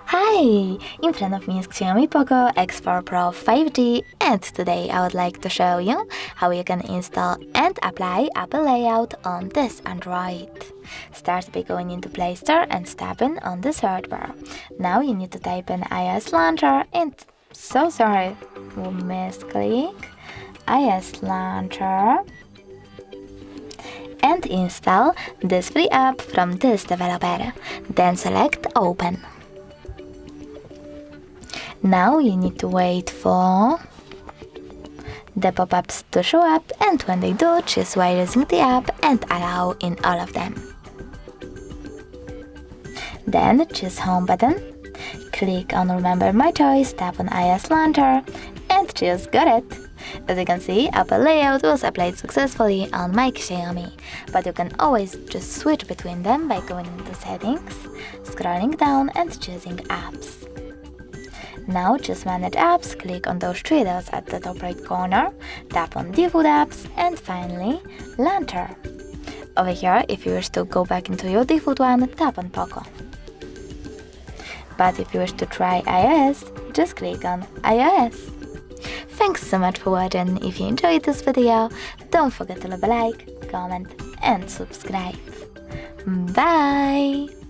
Hi! In front of me is Xiaomi Poco X4 Pro 5G, and today I would like to show you how you can install and apply Apple Layout on this Android. Start by going into Play Store and tapping on the search bar. Now you need to type in iOS Launcher and misclick iOS Launcher and install this free app from this developer. Then select Open. Now you need to wait for the pop-ups to show up, and when they do, choose while using the app and allow in all of them. Then choose Home button, click on Remember My Choice, tap on iOS Launcher, and choose Got It. As you can see, Apple Layout was applied successfully on my Xiaomi, but you can always just switch between them by going into Settings, scrolling down and choosing Apps. Now choose Manage Apps, click on those three dots at the top right corner, tap on Default Apps, and finally Launcher. Over here, if you wish to go back into your default one, tap on Poco. But if you wish to try iOS, just click on iOS. Thanks so much for watching. If you enjoyed this video, don't forget to leave a like, comment and subscribe. Bye!